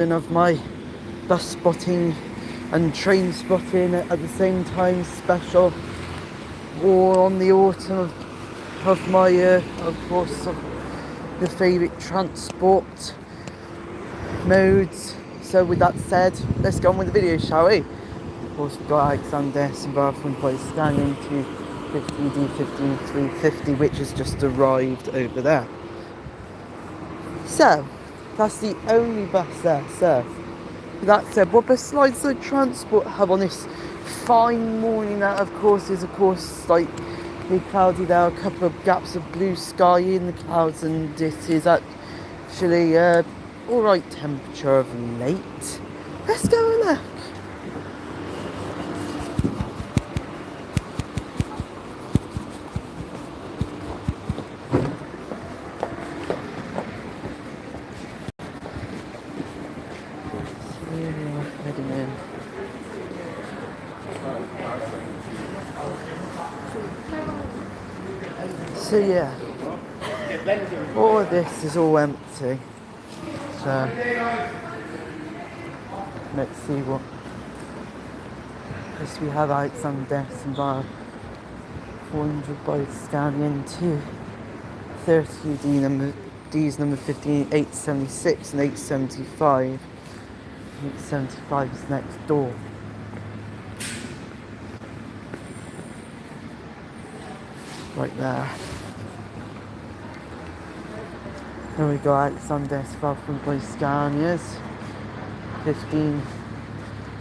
of my bus spotting and train spotting at the same time special, or on the autumn of my of course of the favourite transport modes. So with that said, let's get on with the video, shall we? Of course we've got Alexander from place scanning to 50D15350, which has just arrived over there. So that's the only bus there, so with that said, what besides the transport hub on this fine morning that of course is slightly cloudy, there are a couple of gaps of blue sky in the clouds, and it is actually alright temperature of late. Let's go and look. Heading in. So yeah, all of this is all empty. So let's see what. First we have Alexander bar 400 by scanning to 30D number D's number 15, 876 and 875. 875 is next door. Right there. Then we got Alexander from Place Scanias. 15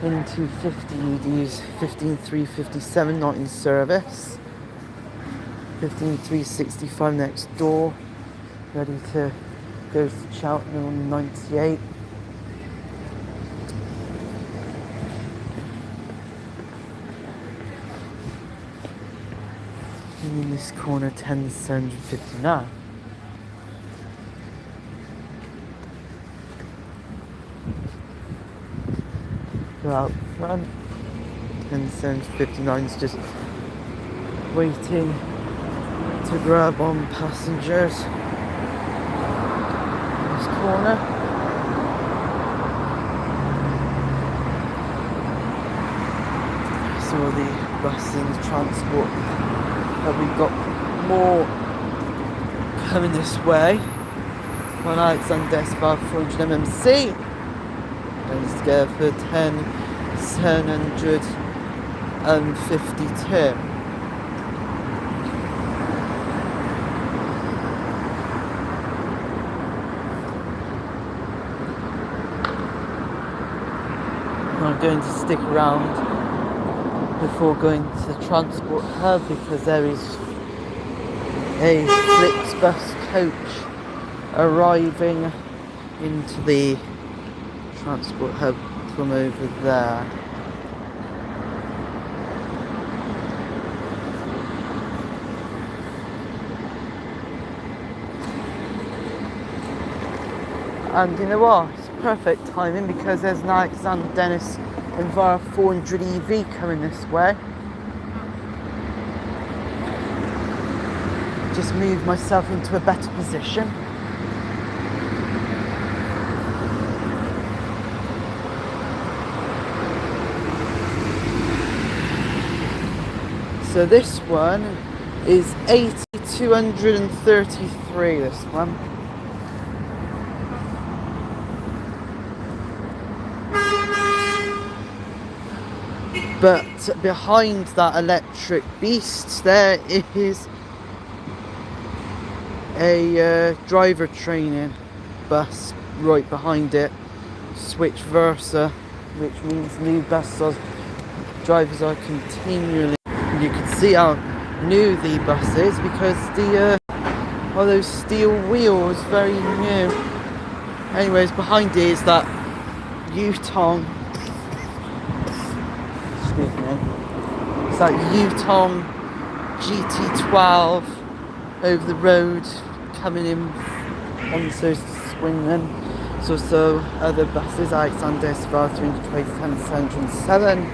into 50 EDs, 15357 not in service. 15365 next door. Ready to go to Cheltenham on 98. And in this corner 10759. Go out front. 10759 is just waiting to grab on passengers. This corner. So the bus and transport. But we've got more coming this way. One Alexander 400 MMC. And it's together for 10,752. I'm going to stick around before going to the transport hub because there is a Flixbus coach arriving into the transport hub from over there. And you know what? It's perfect timing because there's an Alexander Dennis and Vara 400 EV coming this way. Just move myself into a better position. So this one is 8233, this one. But behind that electric beast there is a driver training bus right behind it, switch versa, which means new bus drivers are continually. You can see how new the bus is because all those steel wheels, very new. Anyways, behind it is that Yutong. Excuse me. It's that Yutong GT12 over the road coming in on those swingmen. So other buses, Alexander Svar 327.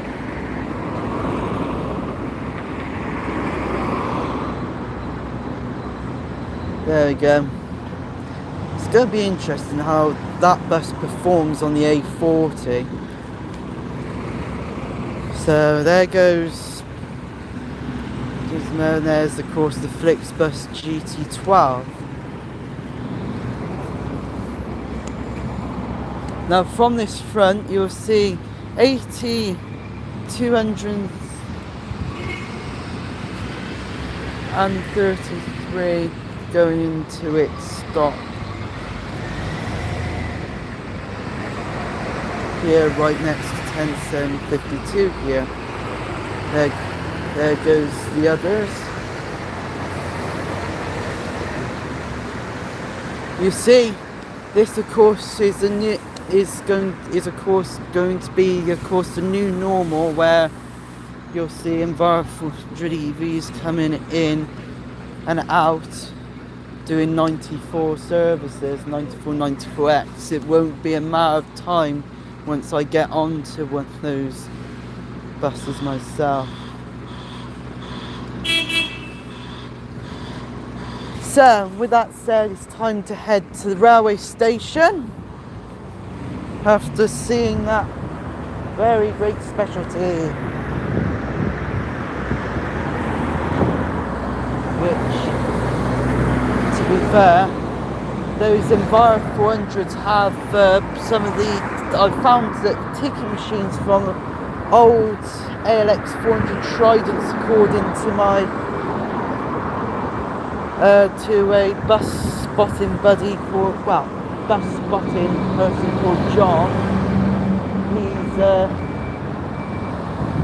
There we go. Let's going to be interesting how that bus performs on the A40. So there goes, there's of course the Flixbus GT12. Now from this front you'll see 80, 233 going into its stop. Here right next to 10752 here. There goes the others. You see, this of course is going to be the new normal, where you'll see environmental EVs coming in and out doing 94 services, 94, 94X. It won't be a matter of time once I get onto one of those buses myself. So with that said, it's time to head to the railway station after seeing that very great specialty, which, to be fair, those Enviro 400s have some of the, I've found that ticket machines from old ALX 400 Tridents, according to my to a bus spotting buddy called, bus spotting person called John.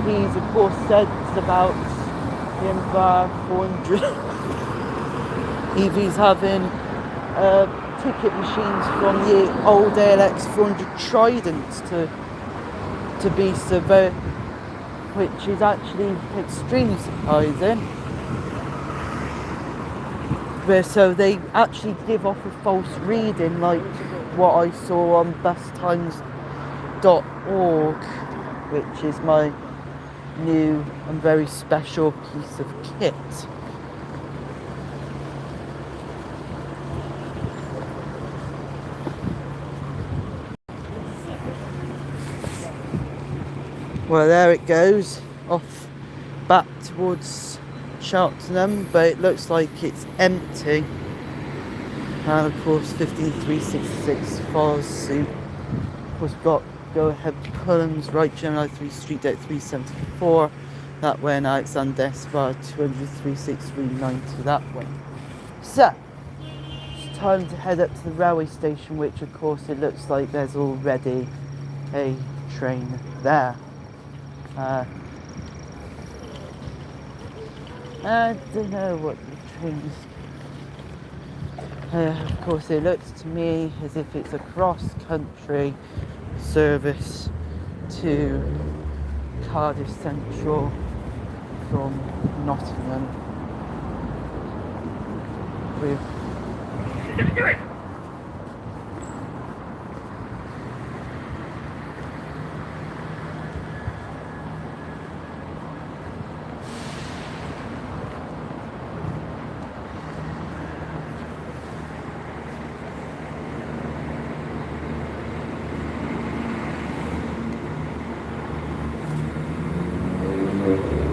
He's of course said about the Enviro 400 EVs having ticket machines from the old ALX 400 Tridents to be surveyed, which is actually extremely surprising. So they actually give off a false reading, like what I saw on bustimes.org, which is my new and very special piece of kit. Well, there it goes, off back towards Cheltenham, but it looks like it's empty. And of course 15366 follows suit. Of course we've got go ahead Pullens, right Gemini 3 Street at 374 that way, and Alexander Esbar 2036390 that way. So it's time to head up to the railway station, which of course it looks like there's already a train there. I don't know what the train's. Of course, it looks to me as if it's a cross-country service to Cardiff Central from Nottingham.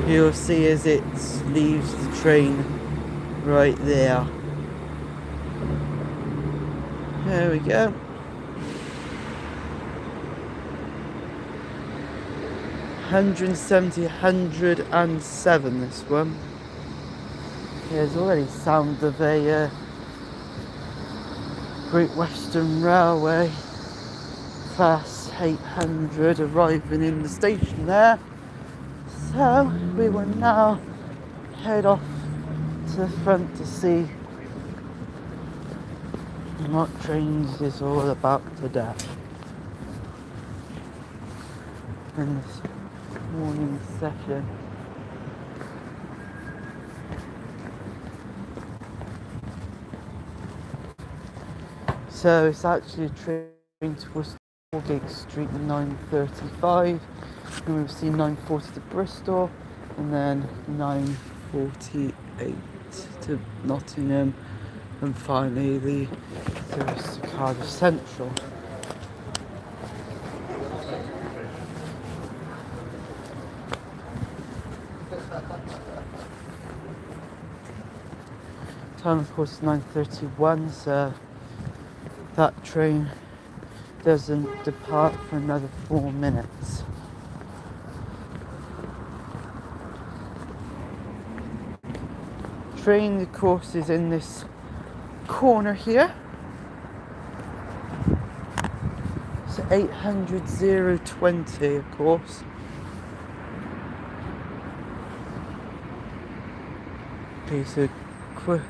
You'll see as it leaves the train right there. There we go. 170, 107 this one. There's already sound of a Great Western Railway Class 800 arriving in the station there. So we will now head off to the front to see what trains is all about today in this morning session. So it's actually a train to Worcester, Gig Street 9:35. And we've seen 9:40 to Bristol, and then 9:48 to Nottingham, and finally the service to Cardiff Central. Time of course is 9:31, so that train doesn't depart for another 4 minutes. Train, of course, is in this corner here. It's 800-020, of course. Okay, so I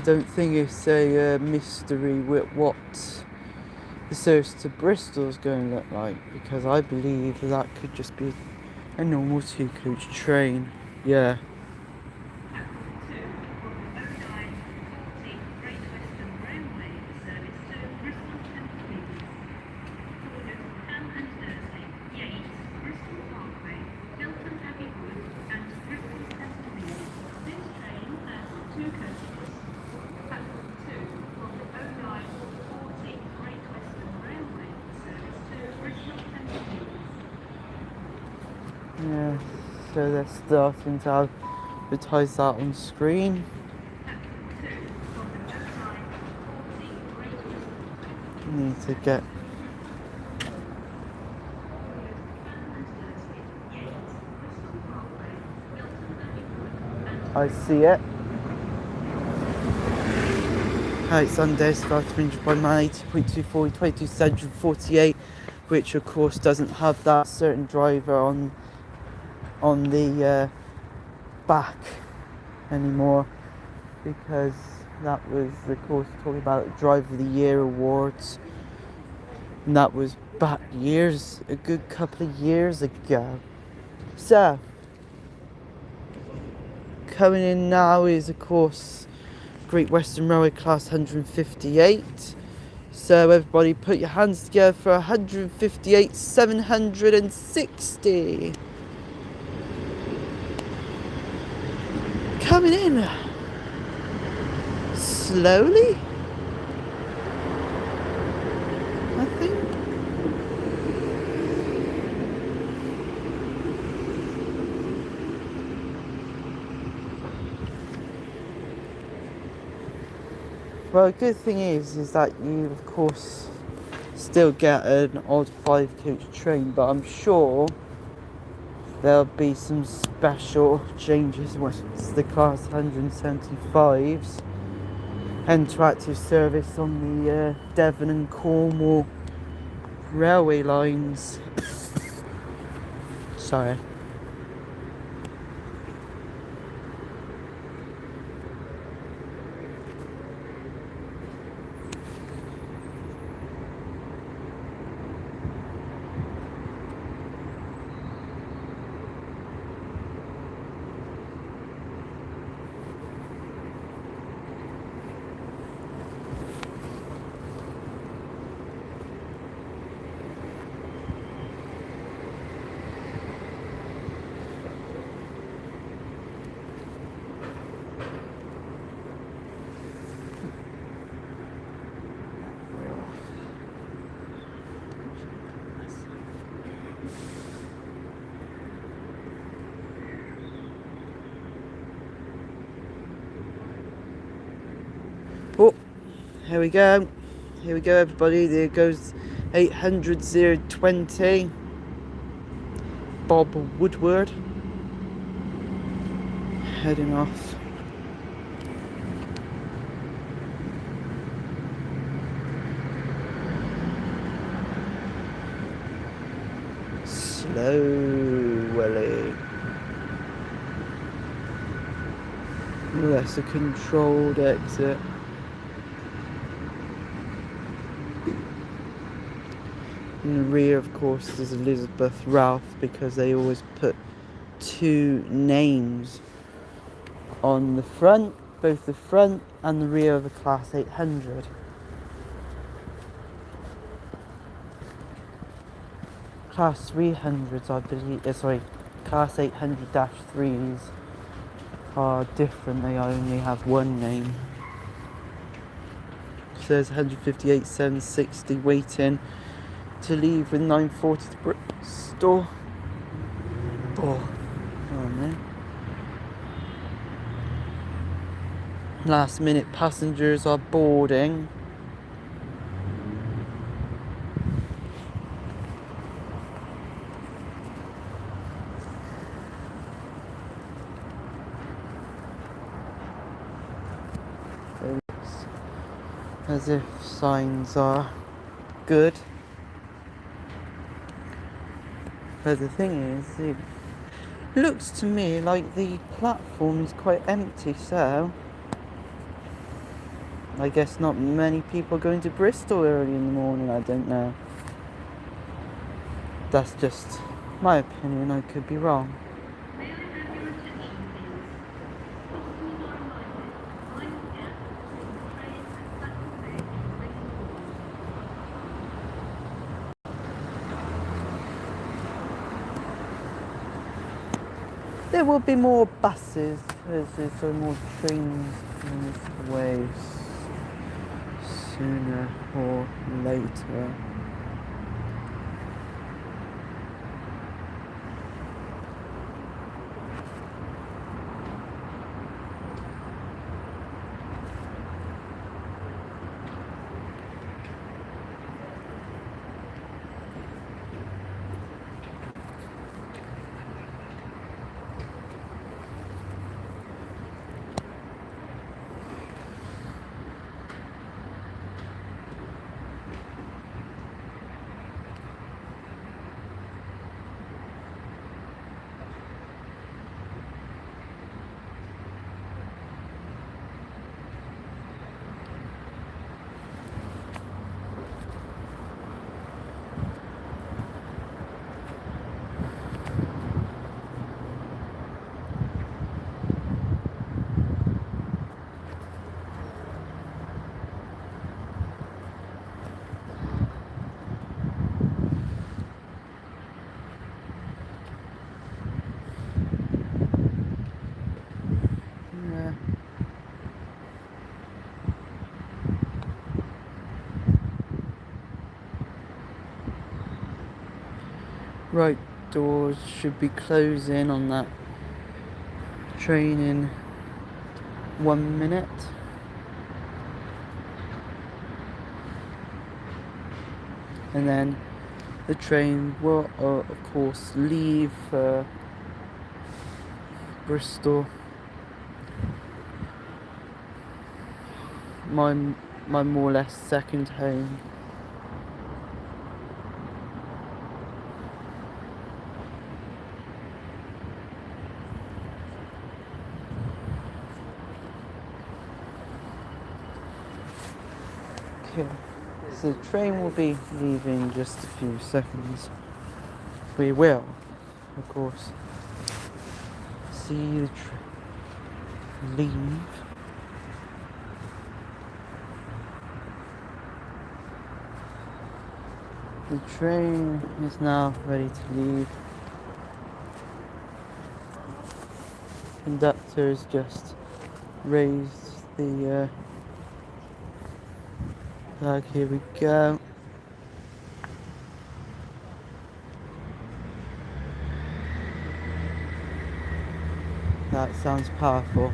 don't think it's a mystery with what the service to Bristol is going to look like, because I believe that could just be a normal 2-coach train. Yeah. Yeah, so they're starting to advertise that on screen. Need to get I see it. It's Sunday, starting by 80.24, 2248, which of course doesn't have that certain driver on the back anymore, because that was of course talking about the Driver of the Year awards, and that was back a good couple of years ago. So coming in now is of course Great Western Railway class 158. So everybody put your hands together for 158,760. Coming in slowly, I think. Well, the good thing is that you, of course, still get an odd 5-coach train, but I'm sure there'll be some special changes once the class 175s interactive service on the Devon and Cornwall railway lines. Sorry. Oh, here we go. Here we go, everybody. There goes 800-020. Bob Woodward heading off. Slowly. Oh, that's a controlled exit. In the rear, of course, is Elizabeth Ralph, because they always put 2 names on the front, both the front and the rear of the Class 800. Class 300s, I believe, Class 800-3s are different. They only have 1 name. says 158,760 waiting to leave with 9:40 to Bristol. Oh no. Last minute passengers are boarding. It looks as if signs are good. But the thing is, it looks to me like the platform is quite empty, so I guess not many people are going to Bristol early in the morning, I don't know. That's just my opinion, I could be wrong. There will be more buses, there's more trains on this way sooner or later. Yeah. Right doors should be closing on that train in 1 minute. And then the train will of course leave Bristol. My more or less second home. Okay, so the train will be leaving in just a few seconds. We will, of course, see the train leave. The train is now ready to leave. Conductor has just raised the flag. Here we go. That sounds powerful.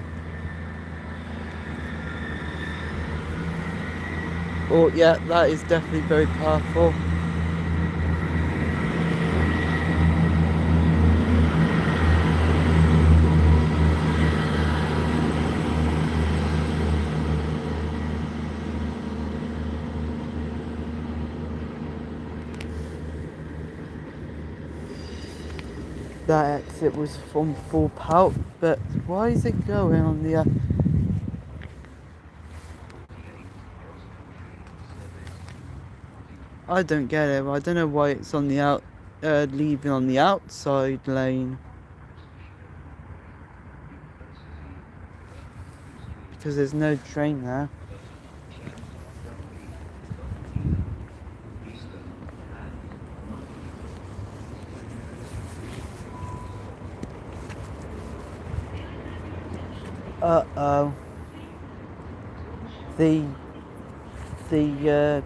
Oh yeah, that is definitely very powerful. That exit was from full pout, but why is it going on the I don't get it. I don't know why it's on the leaving on the outside lane. Because there's no train there. Uh-oh. The the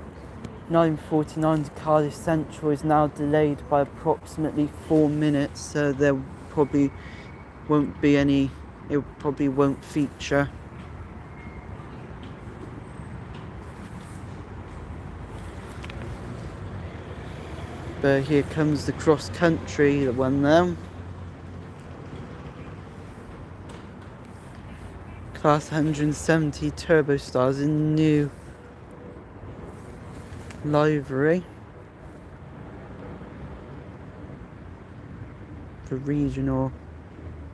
9:49 to Cardiff Central is now delayed by approximately 4 minutes, so there probably won't be any, it probably won't feature. But here comes the cross country, the one there. Class 170 Turbo Stars in new livery for regional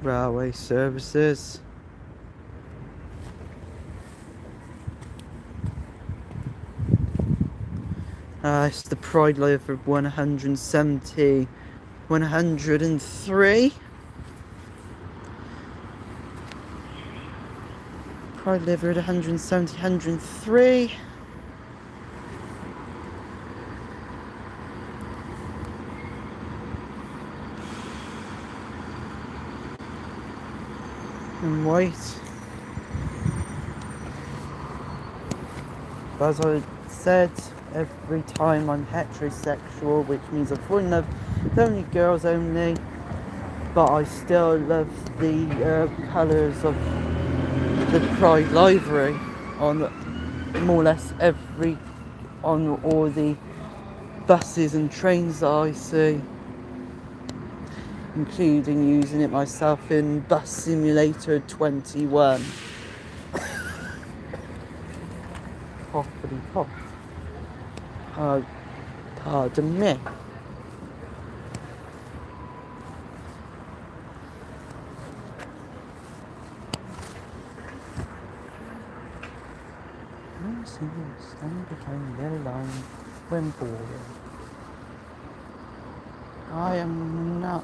railway services. It's the Pride livery of 170, 103. Pride livery at 170, 103. And white. As I said, every time I'm heterosexual, which means I fall in love with only girls only, but I still love the colours of the Pride livery on more or less on all the buses and trains that I see, including using it myself in Bus Simulator 21. Hoppity hop. Pardon me. Stand behind their line when boarding. I am not.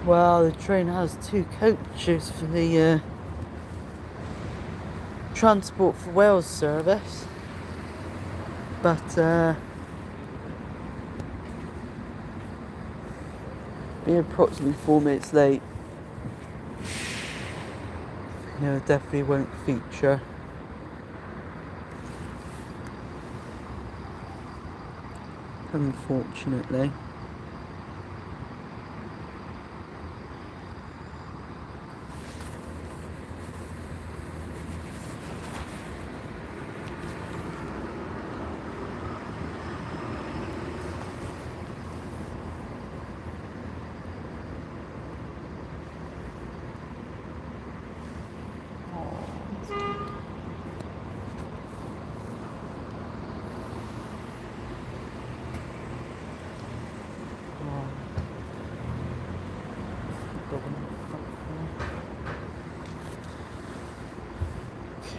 Well, the train has 2 coaches for the Transport for Wales service, but being approximately 4 minutes late, it definitely won't feature. Unfortunately.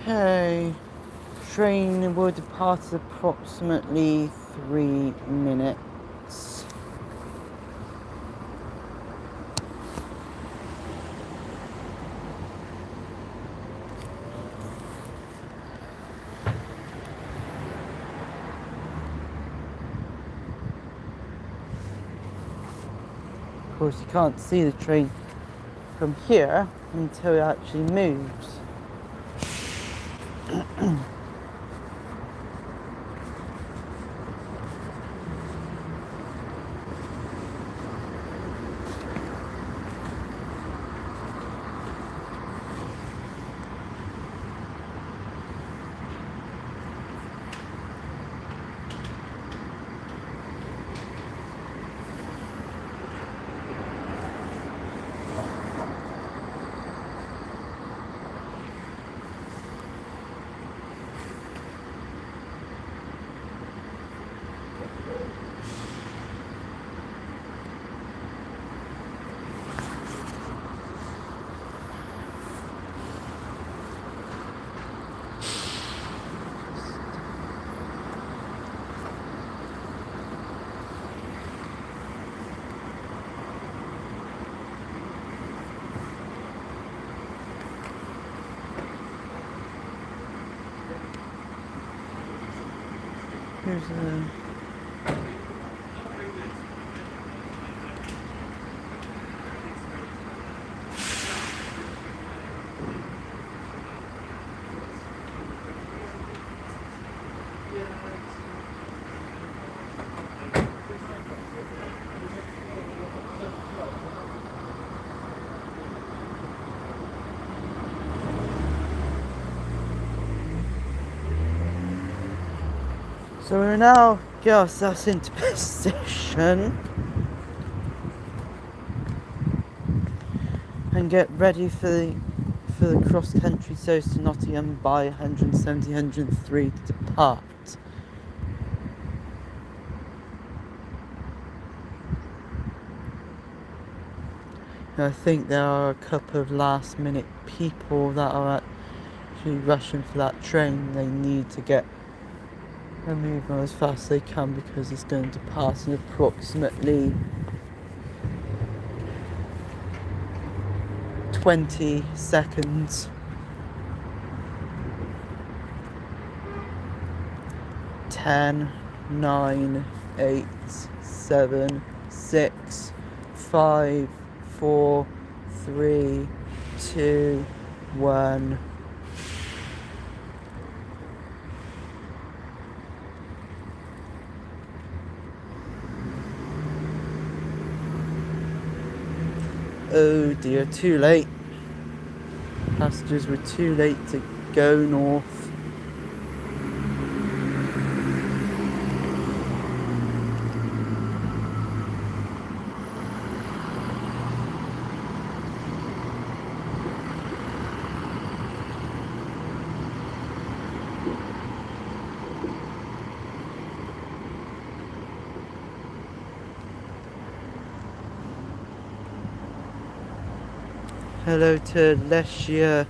Okay, train will depart at approximately 3 minutes. Of course, you can't see the train from here until it actually moves. So we're now get ourselves into position and get ready for the cross country so to Nottingham by 170, 103 to depart. I think there are a couple of last minute people that are actually rushing for that train. They need to get a move on as fast as they can because it's going to pass in approximately 20 seconds. 10, 9, 8, 7, 6, 5, 4, 3, 2, 1. Oh dear, too late. Passengers were too late to go north. Hello to Lecia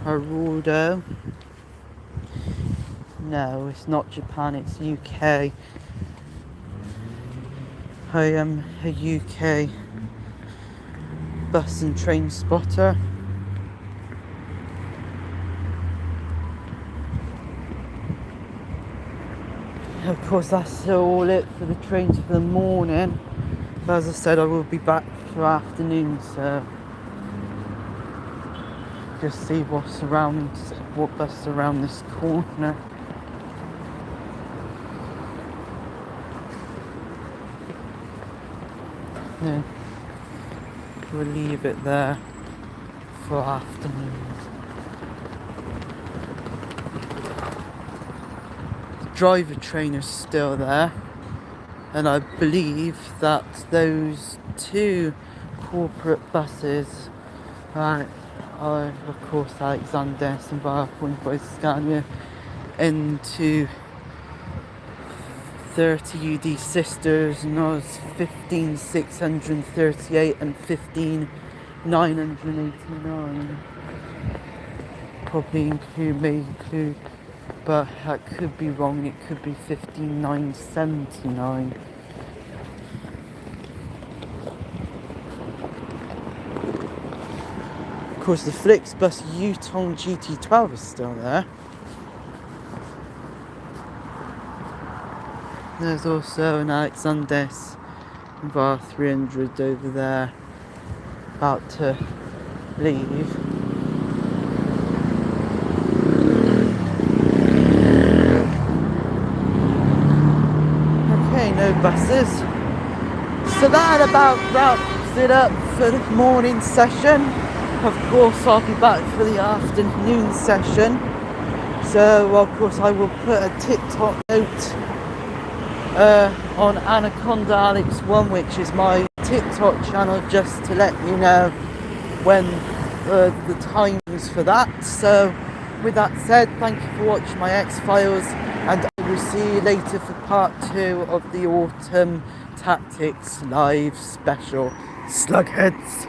Harudo. No, it's not Japan, it's UK. I am a UK bus and train spotter. Of course, that's all it for the trains for the morning. But as I said, I will be back for afternoon, so just see what bus around this corner. Yeah. We'll leave it there for afternoon. The driver trainer's still there, and I believe that those two corporate buses are of course Alexander and Point by Scania into 30 UD Sisters, NOS 15638 and 15989. Probably include, but that could be wrong. It could be 15979. Of course, the Flixbus Yutong GT12 is still there. There's also an Alexander's VAR 300 over there, about to leave. Okay, no buses. So that about wraps it up for the morning session. Of course, I'll be back for the afternoon session. So, of course, I will put a TikTok note on Anaconda Alex 1, which is my TikTok channel, just to let you know when the times for that. So, with that said, thank you for watching my X-Files, and I will see you later for part 2 of the Autumn Tactics live special. Slugheads.